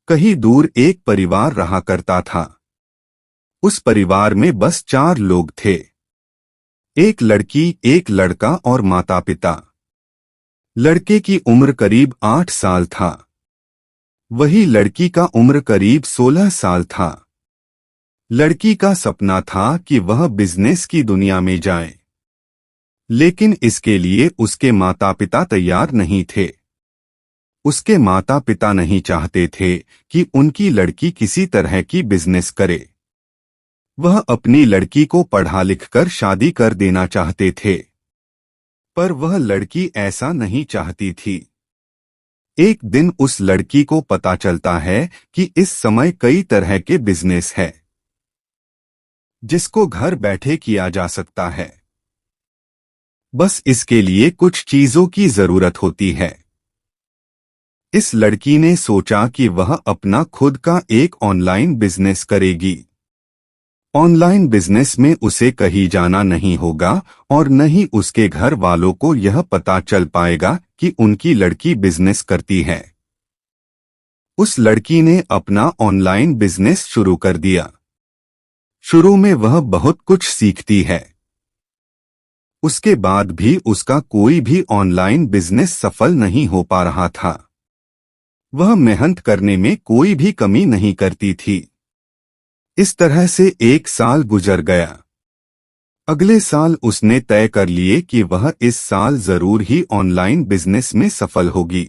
कहीं दूर एक परिवार रहा करता था। उस परिवार में बस 4 लोग थे। एक लड़की, एक लड़का और माता पिता। लड़के की उम्र करीब 8 साल था। वही लड़की का उम्र करीब 16 साल था। लड़की का सपना था कि वह बिजनेस की दुनिया में जाए, लेकिन इसके लिए उसके माता पिता तैयार नहीं थे। उसके माता पिता नहीं चाहते थे कि उनकी लड़की किसी तरह की बिजनेस करे। वह अपनी लड़की को पढ़ा लिखकर शादी कर देना चाहते थे, पर वह लड़की ऐसा नहीं चाहती थी। एक दिन उस लड़की को पता चलता है कि इस समय कई तरह के बिजनेस है जिसको घर बैठे किया जा सकता है। बस इसके लिए कुछ चीजों की जरूरत होती है। इस लड़की ने सोचा कि वह अपना खुद का एक ऑनलाइन बिजनेस करेगी। ऑनलाइन बिजनेस में उसे कहीं जाना नहीं होगा और न ही उसके घर वालों को यह पता चल पाएगा कि उनकी लड़की बिजनेस करती है। उस लड़की ने अपना ऑनलाइन बिजनेस शुरू कर दिया। शुरू में वह बहुत कुछ सीखती है। उसके बाद भी उसका कोई भी ऑनलाइन बिजनेस सफल नहीं हो पा रहा था। वह मेहनत करने में कोई भी कमी नहीं करती थी। इस तरह से 1 साल गुजर गया। अगले साल उसने तय कर लिए कि वह इस साल जरूर ही ऑनलाइन बिजनेस में सफल होगी।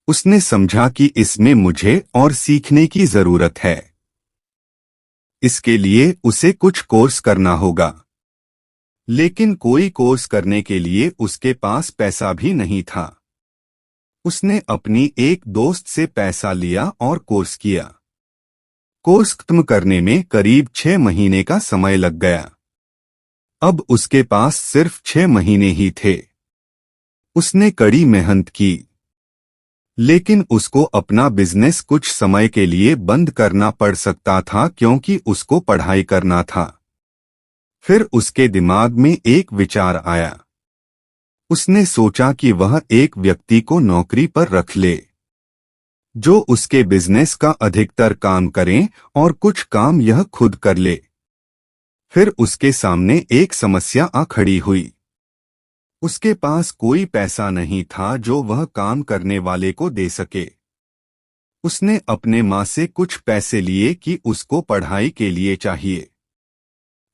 उसने समझा कि इसमें मुझे और सीखने की जरूरत है। इसके लिए उसे कुछ कोर्स करना होगा, लेकिन कोई कोर्स करने के लिए उसके पास पैसा भी नहीं था। उसने अपनी एक दोस्त से पैसा लिया और कोर्स किया। कोर्स खत्म करने में करीब 6 महीने का समय लग गया। अब उसके पास सिर्फ 6 महीने ही थे। उसने कड़ी मेहनत की, लेकिन उसको अपना बिजनेस कुछ समय के लिए बंद करना पड़ सकता था क्योंकि उसको पढ़ाई करना था। फिर उसके दिमाग में एक विचार आया। उसने सोचा कि वह एक व्यक्ति को नौकरी पर रख ले जो उसके बिजनेस का अधिकतर काम करें और कुछ काम यह खुद कर ले। फिर उसके सामने एक समस्या आ खड़ी हुई। उसके पास कोई पैसा नहीं था जो वह काम करने वाले को दे सके। उसने अपने माँ से कुछ पैसे लिए कि उसको पढ़ाई के लिए चाहिए।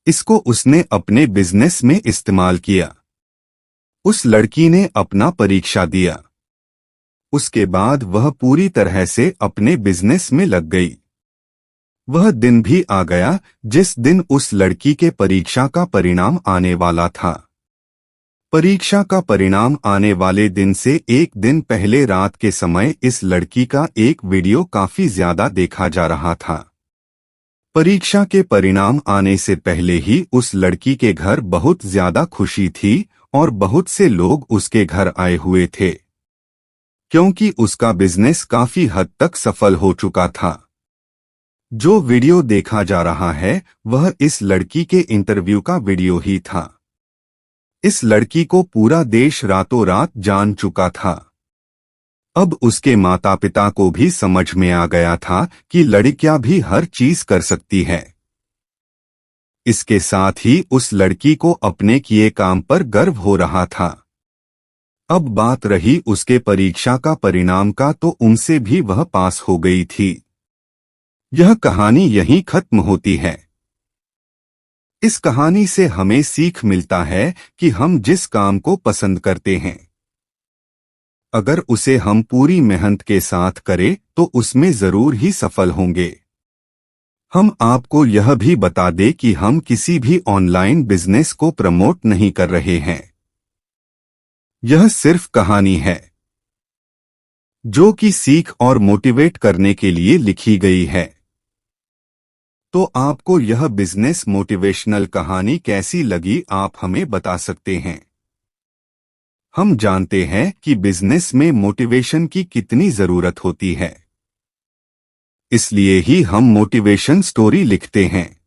इसको उसने अपने बिजनेस में इस्तेमाल किया। उस लड़की ने अपना परीक्षा दिया। उसके बाद वह पूरी तरह से अपने बिजनेस में लग गई। वह दिन भी आ गया जिस दिन उस लड़की के परीक्षा का परिणाम आने वाला था। परीक्षा का परिणाम आने वाले दिन से एक दिन पहले रात के समय इस लड़की का एक वीडियो काफी ज्यादा देखा जा रहा था। परीक्षा के परिणाम आने से पहले ही उस लड़की के घर बहुत ज्यादा खुशी थी और बहुत से लोग उसके घर आए हुए थे, क्योंकि उसका बिजनेस काफी हद तक सफल हो चुका था। जो वीडियो देखा जा रहा है वह इस लड़की के इंटरव्यू का वीडियो ही था। इस लड़की को पूरा देश रातों रात जान चुका था। अब उसके माता पिता को भी समझ में आ गया था कि लड़कियां भी हर चीज कर सकती है। इसके साथ ही उस लड़की को अपने किए काम पर गर्व हो रहा था। अब बात रही उसके परीक्षा का परिणाम का, तो उनसे भी वह पास हो गई थी। यह कहानी यहीं खत्म होती है। इस कहानी से हमें सीख मिलता है कि हम जिस काम को पसंद करते हैं, अगर उसे हम पूरी मेहनत के साथ करें तो उसमें जरूर ही सफल होंगे। हम आपको यह भी बता दें कि हम किसी भी ऑनलाइन बिजनेस को प्रमोट नहीं कर रहे हैं। यह सिर्फ कहानी है जो कि सीख और मोटिवेट करने के लिए लिखी गई है। तो आपको यह बिजनेस मोटिवेशनल कहानी कैसी लगी, आप हमें बता सकते हैं। हम जानते हैं कि बिजनेस में मोटिवेशन की कितनी जरूरत होती है, इसलिए ही हम मोटिवेशन स्टोरी लिखते हैं।